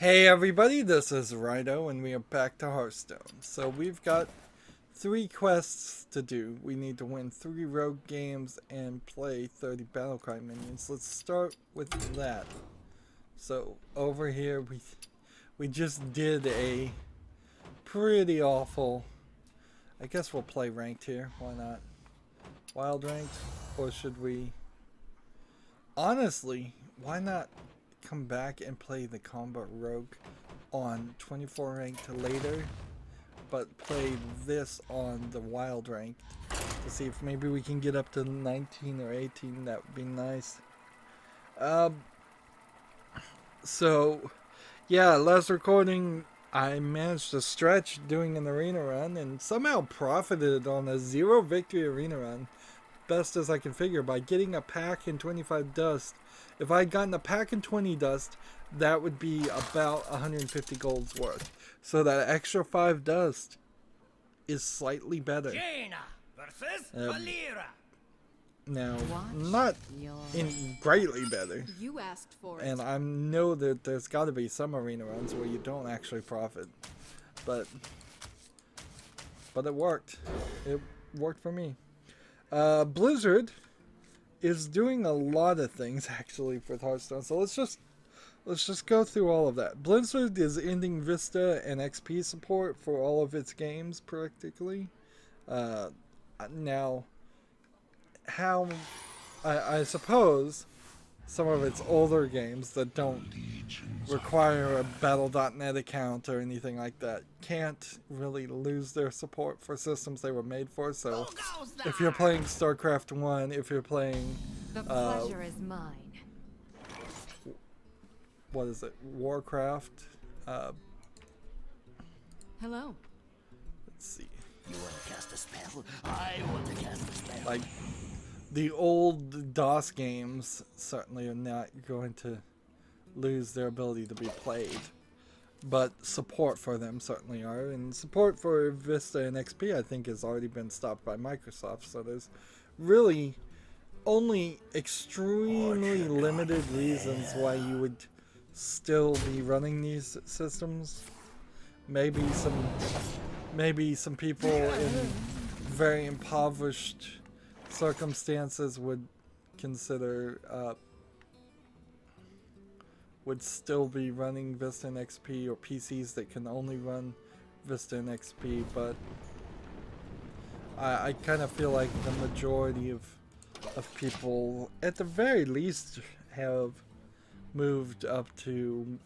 Hey everybody, this is Rydo and we are back to Hearthstone. So we've got 3 quests to do. We need to win 3 rogue games and play 30 battlecry minions. Let's start with that. So over here we just did a pretty awful, I guess we'll play ranked here, why not? Wild ranked, or should we, honestly, why not come back and play the combat rogue on 24 ranked later, but play this on the wild ranked to see if maybe we can get up to 19 or 18. That would be nice. So yeah, last recording I managed to stretch doing an arena run and somehow profited on a 0 victory arena run, best as I can figure, by getting a pack and 25 dust. If I had gotten a pack and 20 dust, that would be about 150 gold's worth. So that extra 5 dust is slightly better. Jaina versus Valera. Now, not in greatly better. You asked for it. And I know that there's got to be some arena runs where you don't actually profit. But it worked. It worked for me. Blizzard is doing a lot of things actually for Hearthstone, so let's just go through all of that. Blizzard is ending Vista and XP support for all of its games practically. Now, how I suppose some of its older games that don't require a Battle.net account or anything like that can't really lose their support for systems they were made for. So if you're playing StarCraft 1, if you're playing the pleasure is mine. What is it? Warcraft. Hello. Let's see. You want to cast a spell? I want to cast a spell. Like the old DOS games certainly are not going to lose their ability to be played, but support for them certainly are, and support for Vista and XP I think has already been stopped by Microsoft, so there's really only extremely limited reasons why you would still be running these systems. Maybe some people in very impoverished circumstances would consider would still be running Vista and XP, or PCs that can only run Vista and XP, but I kind of feel like the majority of people at the very least have moved up to,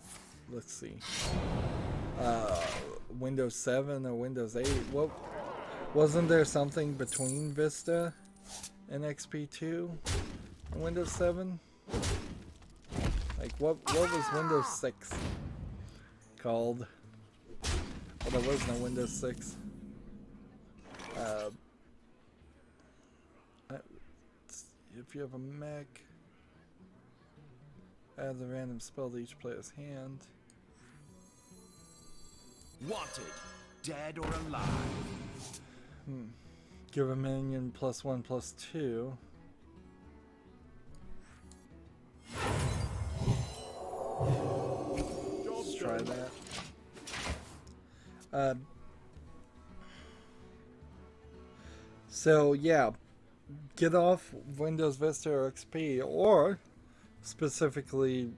let's see, Windows 7 or Windows 8. What wasn't there something between Vista and XP2 and Windows 7? Like what was Windows 6 called? Well, there was no Windows 6. If you have a Mac, add the random spell to each player's hand. Wanted, dead or alive. Give a minion +1/+2. Let's try that. So yeah, get off Windows Vista or XP, or specifically,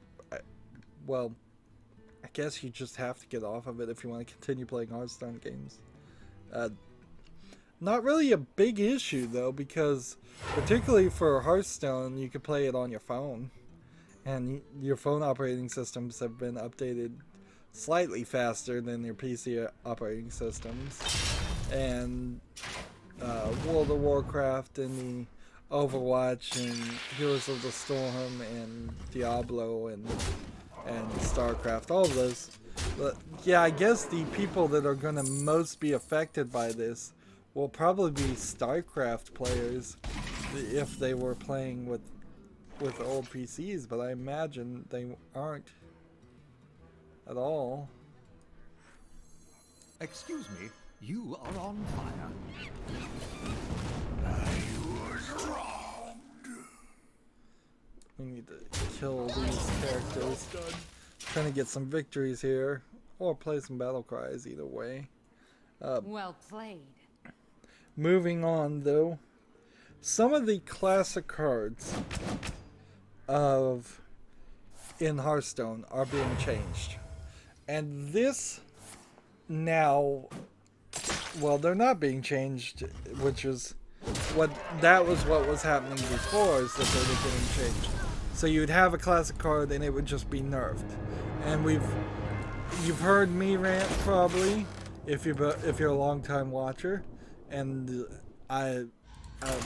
well, I guess you just have to get off of it if you want to continue playing Hearthstone games. Not really a big issue though, because particularly for Hearthstone, you can play it on your phone, and your phone operating systems have been updated slightly faster than your PC operating systems. And World of Warcraft and the Overwatch and Heroes of the Storm and Diablo and StarCraft, all of those. But yeah, I guess the people that are going to most be affected by this will probably be StarCraft players if they were playing with old PCs, but I imagine they aren't at all. Excuse me, you are on fire. We need to kill these characters. trying to get some victories here, or play some battle cries, either way. Well played. Moving on, though, some of the classic cards of in Hearthstone are being changed, and this now, well, they're not being changed, which is what was happening before, is that they were getting changed. So you'd have a classic card and it would just be nerfed, and you've heard me rant probably if you're a long time watcher, and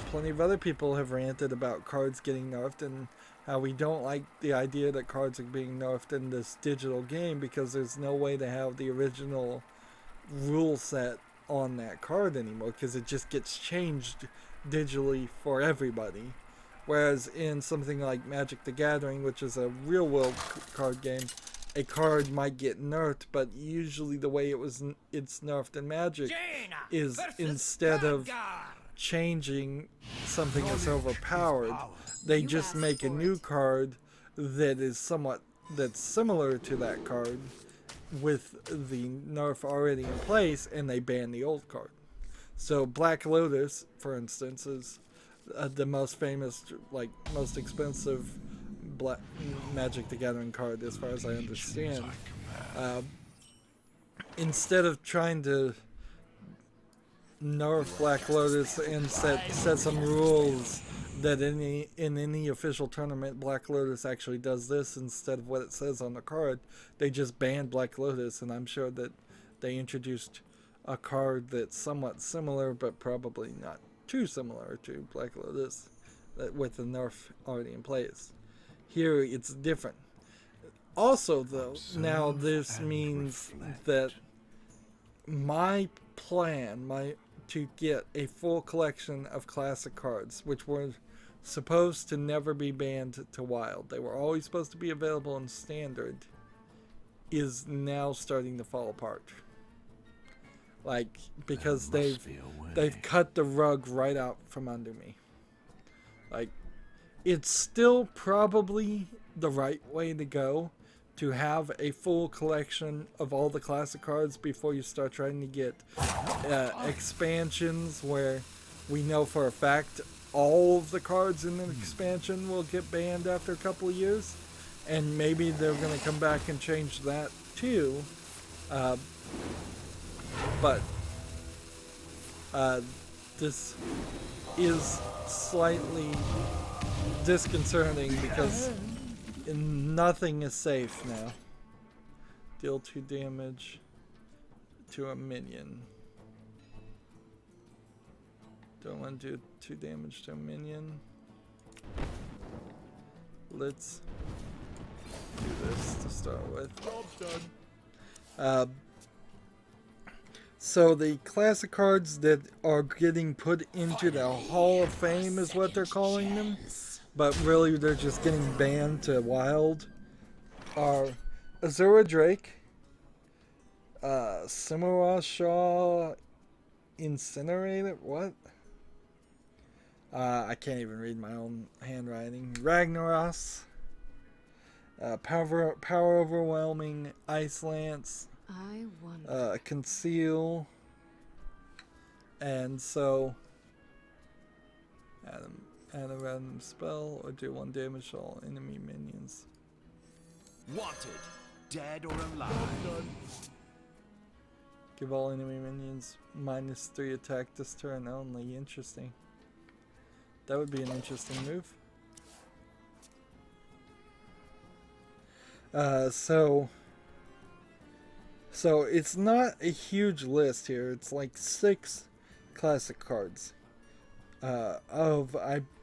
plenty of other people have ranted about cards getting nerfed and how we don't like the idea that cards are being nerfed in this digital game because there's no way to have the original rule set on that card anymore because it just gets changed digitally for everybody. Whereas in something like Magic the Gathering, which is a real world card game, a card might get nerfed, but usually the way it's nerfed in Magic is instead of changing something that's overpowered, they just make a new card that is that's similar to that card with the nerf already in place, and they ban the old card. So Black Lotus, for instance, is the most famous, like most expensive Magic the Gathering card, as far as I understand. Instead of trying to nerf Black Lotus and set some rules that in any official tournament Black Lotus actually does this instead of what it says on the card, they just banned Black Lotus, and I'm sure that they introduced a card that's somewhat similar but probably not too similar to Black Lotus with the nerf already in place. Here it's different. Also though, now this means that my plan to get a full collection of classic cards, which were supposed to never be banned to Wild, they were always supposed to be available in Standard, is now starting to fall apart. Like, because they've cut the rug right out from under me. Like, it's still probably the right way to go to have a full collection of all the classic cards before you start trying to get expansions where we know for a fact all of the cards in the expansion will get banned after a couple of years, and maybe they're going to come back and change that too. But this is slightly disconcerting because nothing is safe now. Deal 2 damage to a minion. Don't want to do 2 damage to a minion. Let's do this to start with. So the classic cards that are getting put into the Hall of Fame is what they're calling them, but really they're just getting banned to Wild, are Azura Drake, Simura Shaw Incinerator, what? I can't even read my own handwriting. Ragnaros, Power Overwhelming, Ice Lance, I wonder. Conceal, and so add a random spell or do 1 damage to all enemy minions. Wanted, dead or alive. Give all enemy minions -3 attack this turn only. Interesting. That would be an interesting move. So it's not a huge list here. It's like 6 classic cards,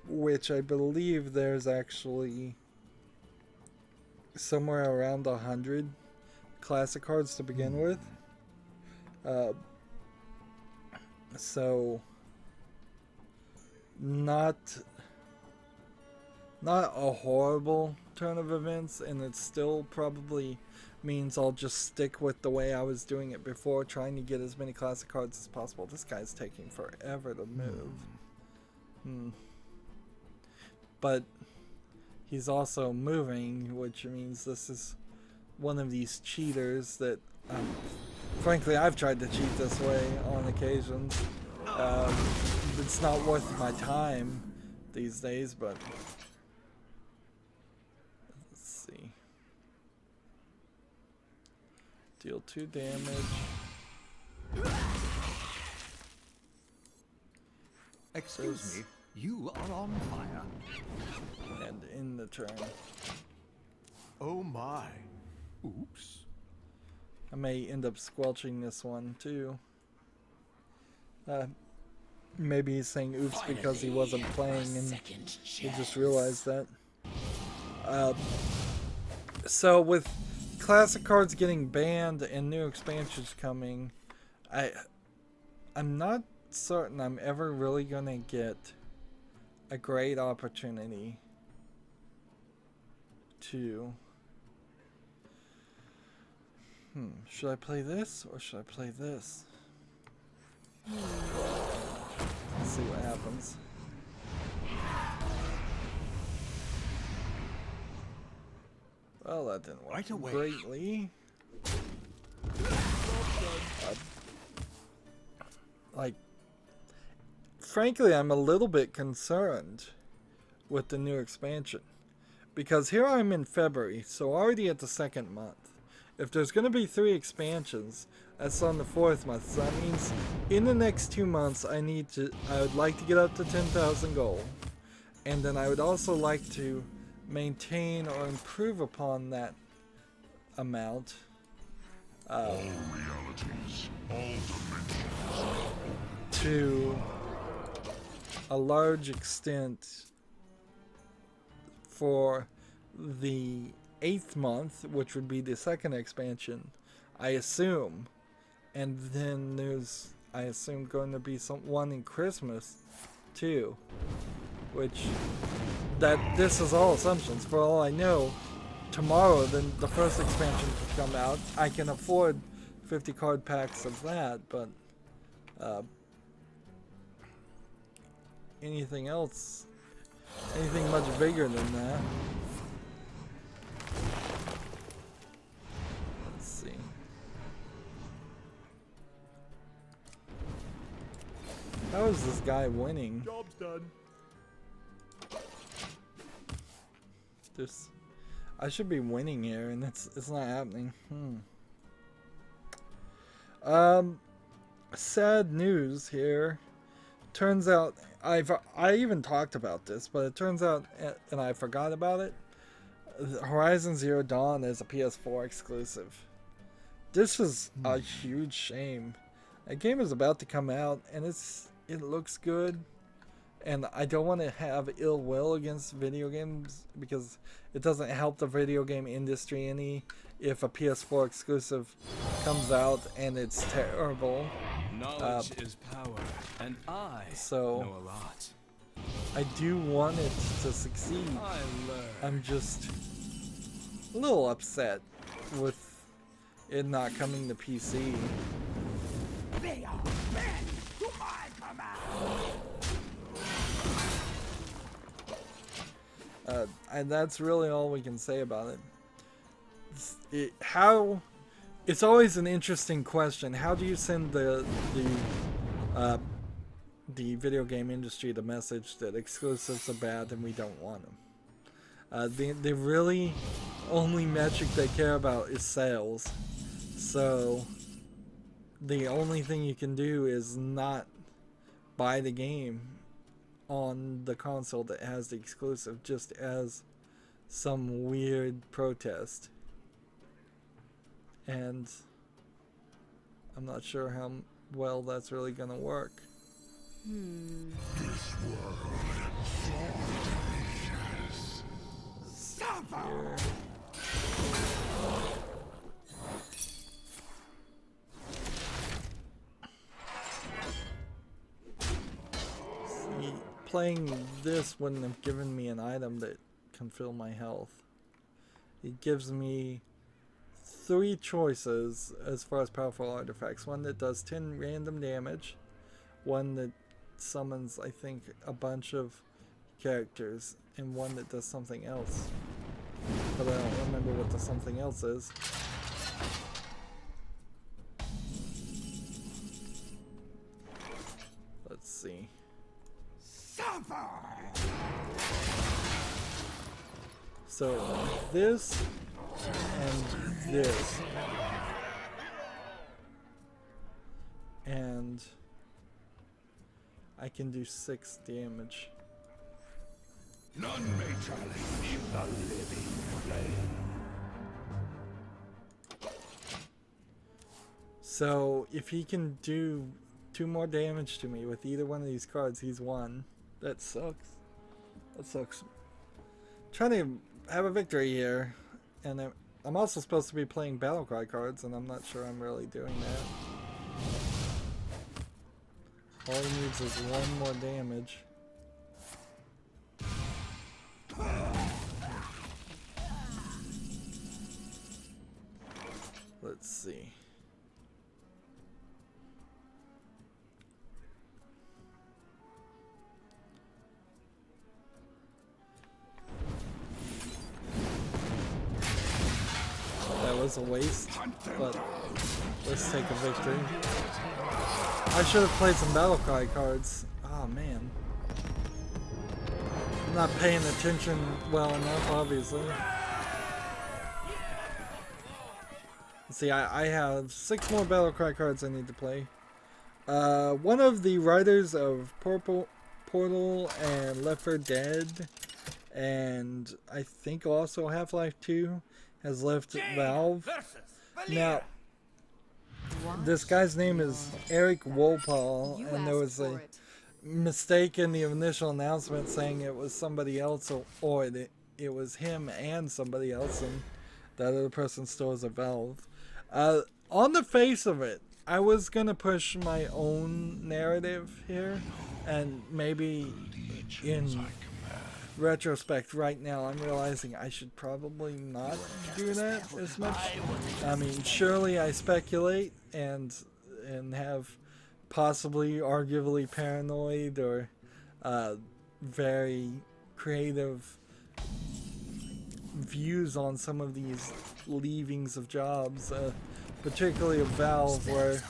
which I believe there's actually somewhere around 100 classic cards to begin with. So not a horrible turn of events, and it still probably means I'll just stick with the way I was doing it before, trying to get as many classic cards as possible. This guy's taking forever to move. But he's also moving, which means this is one of these cheaters that, frankly, I've tried to cheat this way on occasions. It's not worth my time these days, but let's see. Deal 2 damage. Excuse me, you are on fire. And in the turn. Oh my. Oops. I may end up squelching this one too. Maybe he's saying oops because he wasn't playing and he just realized that. So with classic cards getting banned and new expansions coming, I'm not certain I'm ever really gonna get a great opportunity to should I play this or should I play this? Let's see what happens. Well, that didn't work Right away. greatly. Like, frankly, I'm a little bit concerned with the new expansion. Because here I'm in February, so already at the 2nd month. If there's going to be 3 expansions, that's on the 4th month. So that means in the next 2 months, I would like to get up to 10,000 gold. And then I would also like to maintain or improve upon that amount. All realities, all dimensions. To a large extent for the 8th month, which would be the 2nd expansion, I assume. And then there's, I assume, going to be one in Christmas too, which this is all assumptions. For all I know, tomorrow then the first expansion could come out. I can afford 50 card packs of that, but anything else, anything much bigger than that. Let's see. How is this guy winning? Job's done. I should be winning here, and it's not happening. Sad news here. Turns out I even talked about this, but it turns out, and I forgot about it, Horizon Zero Dawn is a PS4 exclusive. This is a huge shame. A game is about to come out, and it looks good, and I don't want to have ill will against video games because it doesn't help the video game industry any if a PS4 exclusive comes out and it's terrible. Knowledge is power, and I know a lot. I do want it to succeed. I'm just a little upset with it not coming to PC. They are men to my command. And that's really all we can say about it. It's always an interesting question. How do you send the video game industry the message that exclusives are bad and we don't want them? The really only metric they care about is sales. So the only thing you can do is not buy the game on the console that has the exclusive, just as some weird protest. And I'm not sure how well that's really gonna work. This world Here. See, playing this wouldn't have given me an item that can fill my health. It gives me 3 choices as far as powerful artifacts. One that does 10 random damage, one that summons, I think, a bunch of characters, and one that does something else. but I don't remember what the something else is. Let's see. So this and this, and I can do 6 damage. None may challenge the living flame. So if he can do 2 more damage to me with either one of these cards, he's won. That sucks. That sucks. Trying to have a victory here, and I'm also supposed to be playing Battlecry cards, and I'm not sure I'm really doing that. All he needs is 1 more damage. Let's see. That was a waste, but let's take a victory. I should have played some Battlecry cards. Oh man. I'm not paying attention well enough, obviously. See, I have 6 more Battlecry cards I need to play. One of the writers of Portal and Left 4 Dead, and I think also Half-Life 2, has left Valve. Now, this guy's name is Eric Wolpaw, and there was a mistake in the initial announcement saying it was somebody else, or it was him and somebody else, and that other person still is a Valve. On the face of it, I was gonna push my own narrative here, and maybe in retrospect right now I'm realizing I should probably not do that as much. I mean, surely I speculate and have possibly arguably paranoid or very creative views on some of these leavings of jobs, particularly of Valve, where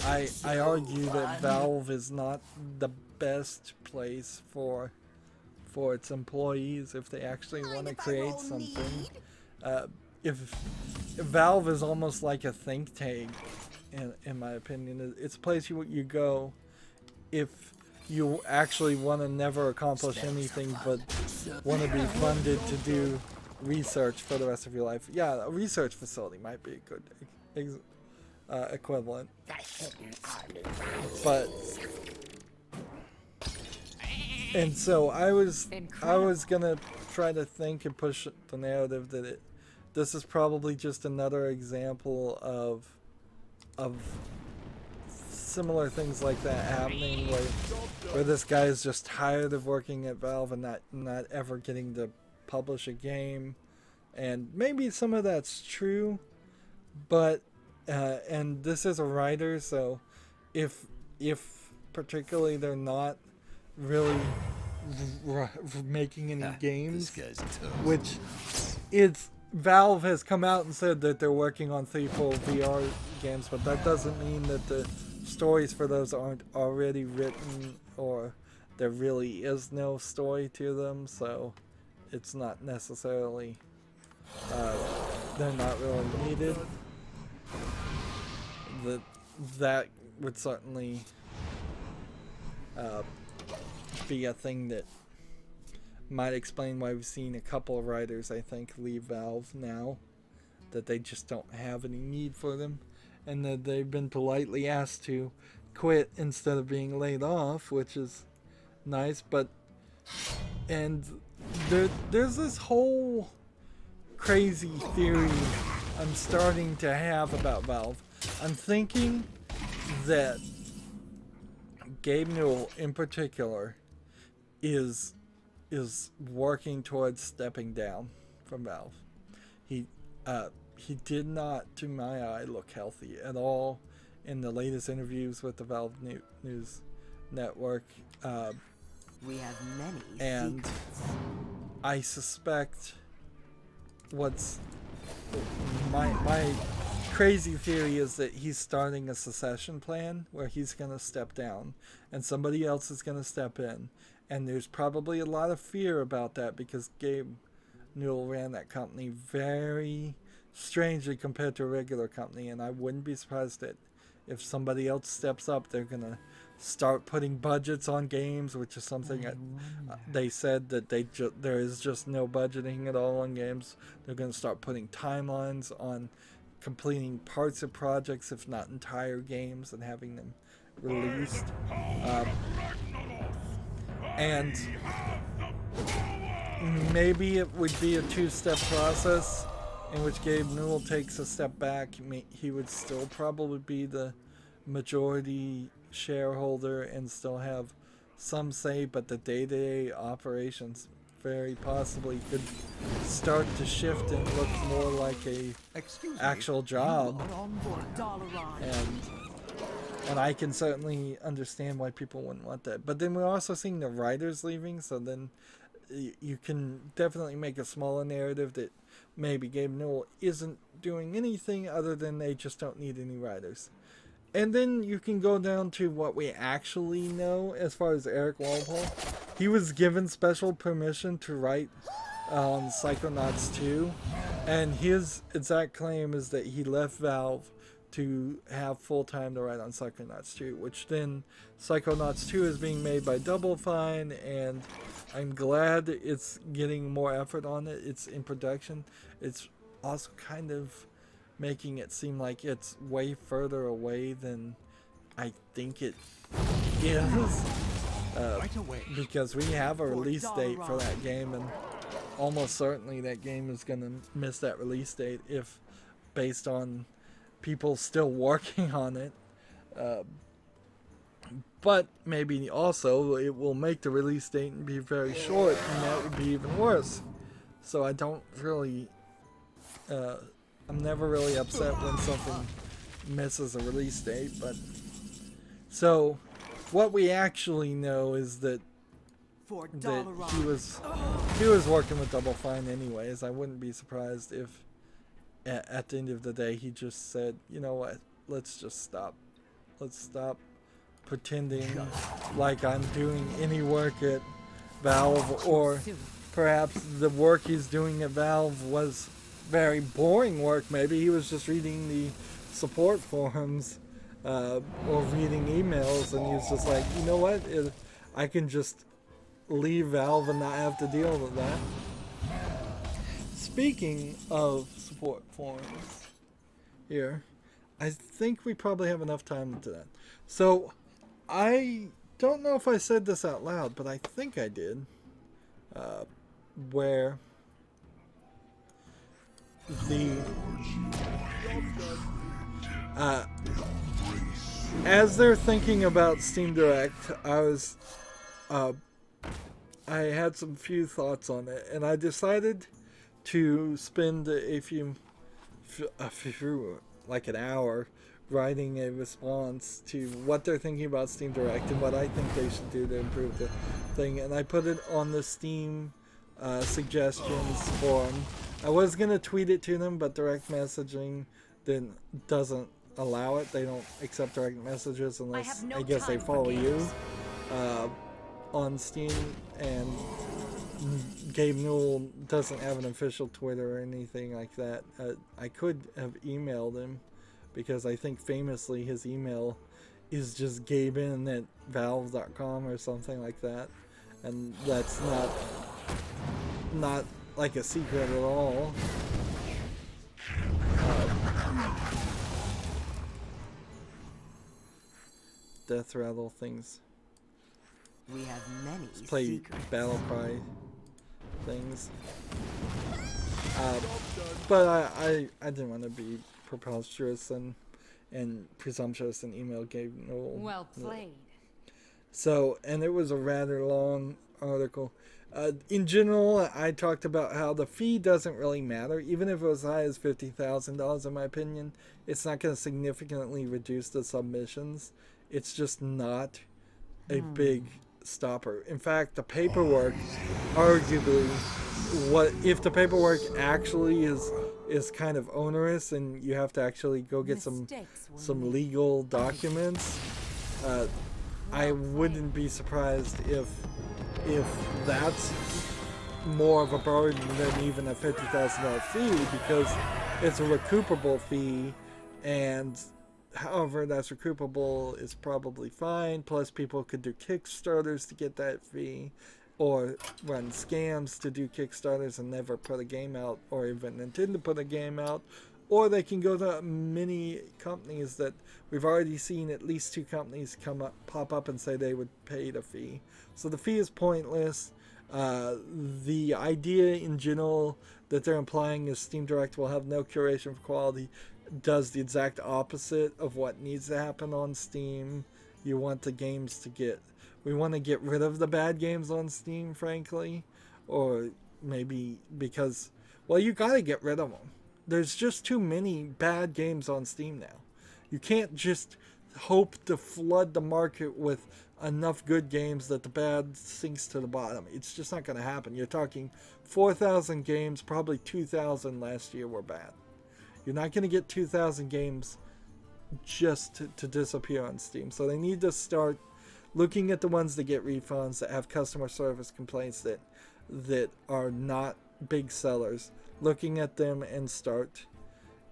I argue that Valve is not the best place for its employees if they actually want to create something. If Valve is almost like a think tank, in my opinion. It's a place you go if you actually want to never accomplish anything but want to be funded to do research for the rest of your life. Yeah, a research facility might be a good equivalent. But and so I was gonna try to think and push the narrative that this is probably just another example of similar things like that happening, where this guy is just tired of working at Valve and not ever getting to publish a game, and maybe some of that's true, but and this is a writer, so if particularly they're not really making any games, which it's Valve has come out and said that they're working on 3 full VR games, but that doesn't mean that the stories for those aren't already written, or there really is no story to them, so it's not necessarily they're not really needed. That would certainly be a thing that might explain why we've seen a couple of writers, I think, leave Valve now, that they just don't have any need for them, and that they've been politely asked to quit instead of being laid off, which is nice. But and there's this whole crazy theory I'm starting to have about Valve. I'm thinking that Gabe Newell in particular is working towards stepping down from Valve. He did not, to my eye, look healthy at all in the latest interviews with the Valve News Network. We have many and secrets. I suspect what's my crazy theory is that he's starting a succession plan where he's going to step down and somebody else is going to step in. And there's probably a lot of fear about that because Gabe Newell ran that company very strangely compared to a regular company. And I wouldn't be surprised that if somebody else steps up, they're going to start putting budgets on games, which is something that they said that there is just no budgeting at all on games. They're going to start putting timelines on completing parts of projects, if not entire games, and having them released. And maybe it would be a two-step process in which Gabe Newell takes a step back. He would still probably be the majority shareholder and still have some say, but the day-to-day operations very possibly could start to shift and look more like a actual job. And I can certainly understand why people wouldn't want that. But then we're also seeing the writers leaving, so then you can definitely make a smaller narrative that maybe Gabe Newell isn't doing anything other than they just don't need any writers. And then you can go down to what we actually know as far as Eric Walpole. He was given special permission to write on Psychonauts 2, and his exact claim is that he left Valve to have full time to write on Psychonauts 2, which then Psychonauts 2 is being made by Double Fine, and I'm glad it's getting more effort on it. It's in production. It's also kind of making it seem like it's way further away than I think it is. Because we have a release date for that game, and almost certainly that game is going to miss that release date if based on people still working on it. But maybe also it will make the release date and be very short, and that would be even worse. So I don't really... I'm never really upset when something misses a release date, but... So, what we actually know is that he was working with Double Fine anyways. I wouldn't be surprised if at the end of the day he just said, you know what, let's just stop. Let's stop pretending like I'm doing any work at Valve, or perhaps the work he's doing at Valve was very boring work. Maybe he was just reading the support forums or reading emails, and he was just like, you know what, I can just leave Valve and not have to deal with that. Speaking of support forums here, I think we probably have enough time to that. So I don't know if I said this out loud, but I think I did, where as they're thinking about Steam Direct, I had some few thoughts on it, and I decided to spend a few like an hour writing a response to what they're thinking about Steam Direct and what I think they should do to improve the thing, and I put it on the Steam suggestions forum. I was gonna tweet it to them, but direct messaging doesn't allow it. They don't accept direct messages unless I guess they follow you on Steam, and Gabe Newell doesn't have an official Twitter or anything like that. I could have emailed him, because I think famously his email is just gabein@valve.com or something like that, and that's not like a secret at all. Death rattle things. We have many play secrets. battle cry things. But I didn't want to be preposterous and presumptuous and email Gabe Newell. Well played. So, and it was a rather long article. In general, I talked about how the fee doesn't really matter. Even if it was as high as $50,000, in my opinion, it's not going to significantly reduce the submissions. It's just not a big stopper. In fact, the paperwork arguably what if the paperwork actually is kind of onerous and you have to actually go get some legal documents. I wouldn't be surprised if that's more of a burden than even a $50,000 fee, because it's a recoupable fee, and however that's recoupable is probably fine. Plus, people could do Kickstarters to get that fee, or run scams to do Kickstarters and never put a game out, or even intend to put a game out. Or they can go to many companies that we've already seen at least 2 companies pop up and say they would pay the fee. So the fee is pointless. The idea in general that they're implying is Steam Direct will have no curation for quality does the exact opposite of what needs to happen on Steam. You want the games to we want to get rid of the bad games on Steam, frankly. Or maybe because, well, you gotta get rid of them. There's just too many bad games on Steam now. You can't just hope to flood the market with enough good games that the bad sinks to the bottom. It's just not going to happen. You're talking 4,000 games, probably 2,000 last year were bad. You're not going to get 2,000 games just to disappear on Steam. So they need to start looking at the ones that get refunds, that have customer service complaints, that are not big sellers, looking at them and start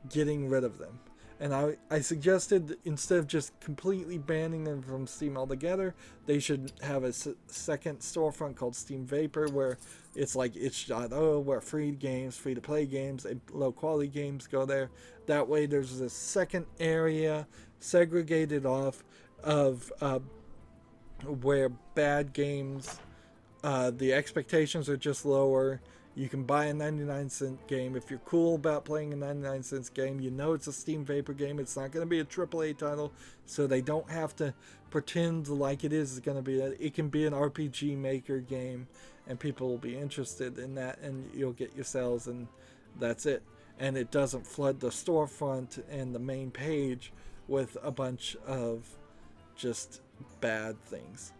getting rid of them. And I suggested, instead of just completely banning them from Steam altogether, they should have a second storefront called Steam Vapor, where it's like itch.io, where free games, free-to-play games, and low-quality games go there. That way there's a second area segregated off of where bad games, the expectations are just lower. You can buy a 99-cent game. If you're cool about playing a 99-cent game, you know it's a Steam Vapor game. It's not going to be a AAA title, so they don't have to pretend like it is going to be. It can be an RPG Maker game, and people will be interested in that, and you'll get your sales, and that's it. And it doesn't flood the storefront and the main page with a bunch of just bad things.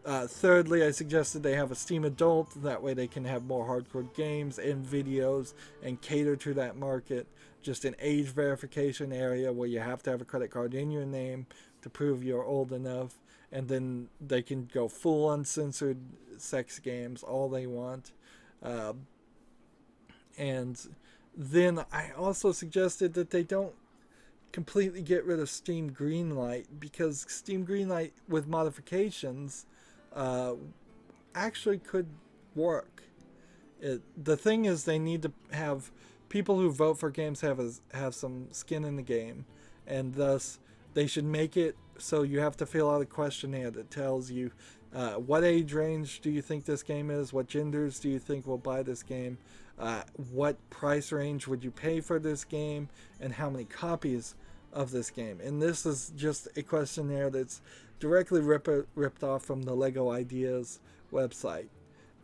Thirdly, I suggested they have a Steam Adult. That way they can have more hardcore games and videos and cater to that market. Just an age verification area where you have to have a credit card in your name to prove you're old enough. And then they can go full uncensored sex games, all they want. And then I also suggested that they don't completely get rid of Steam Greenlight, because Steam Greenlight with modifications actually could work. The thing is, they need to have people who vote for games have some skin in the game, and thus they should make it so you have to fill out a questionnaire that tells you what age range do you think this game is, what genders do you think will buy this game, what price range would you pay for this game, and how many copies of this game. And this is just a questionnaire that's directly ripped off from the Lego Ideas website.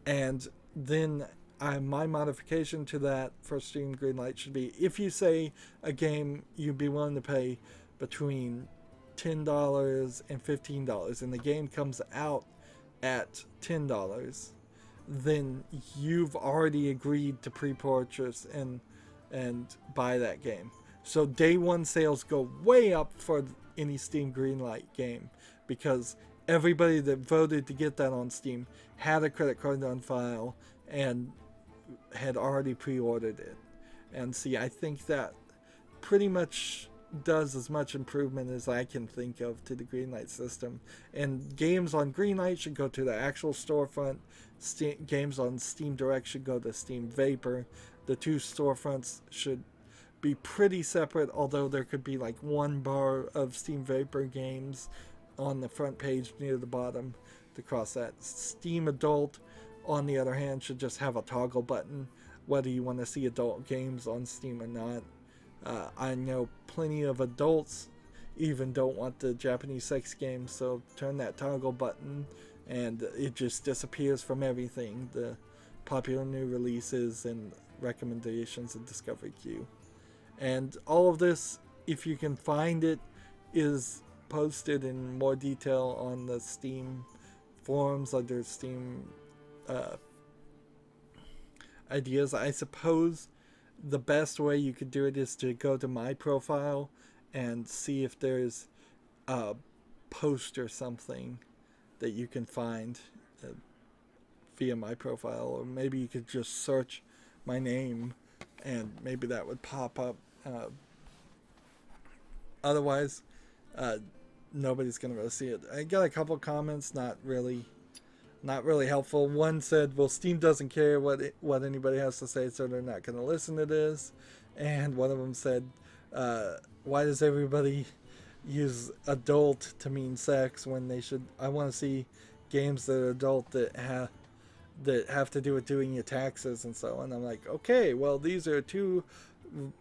And then my modification to that for Steam Greenlight should be, if you say a game you'd be willing to pay between $10 and $15, and the game comes out at $10, then you've already agreed to pre-purchase and buy that game. So day one sales go way up for any Steam Greenlight game, because everybody that voted to get that on Steam had a credit card on file and had already pre-ordered it. And see, I think that pretty much does as much improvement as I can think of to the Greenlight system. And games on Greenlight should go to the actual storefront. Games on Steam Direct should go to Steam Vapor. The two storefronts should be pretty separate, although there could be like one bar of Steam Vapor games on the front page near the bottom to cross that. Steam Adult, on the other hand, should just have a toggle button whether you want to see adult games on Steam or not. I know plenty of adults even don't want the Japanese sex games, so turn that toggle button and it just disappears from everything, the popular new releases and recommendations and discovery queue. And all of this, if you can find it, is posted in more detail on the Steam forums under Steam. ideas. I suppose the best way you could do it is to go to my profile and see if there's a post or something that you can find via my profile, or maybe you could just search my name and maybe that would pop up. Otherwise, nobody's gonna really see it. I got a couple comments, not really helpful. One said, well, Steam doesn't care what anybody has to say, so they're not gonna listen to this. And one of them said, why does everybody use adult to mean sex when they should? I want to see games that are adult that have to do with doing your taxes and so on. I'm like, okay, well, these are two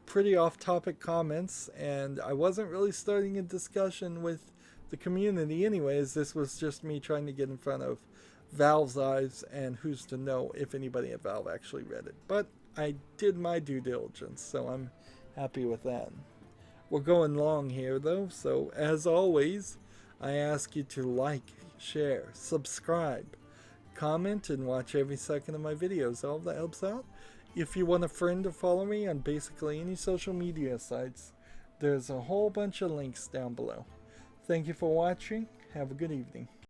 pretty off-topic comments, and I wasn't really starting a discussion with the community anyways. This was just me trying to get in front of Valve's eyes, and who's to know if anybody at Valve actually read it. But I did my due diligence, so I'm happy with that. We're going long here though, so as always, I ask you to like, share, subscribe, comment, and watch every second of my videos. All that helps out. If you want a friend to follow me on basically any social media sites, there's a whole bunch of links down below. Thank you for watching. Have a good evening.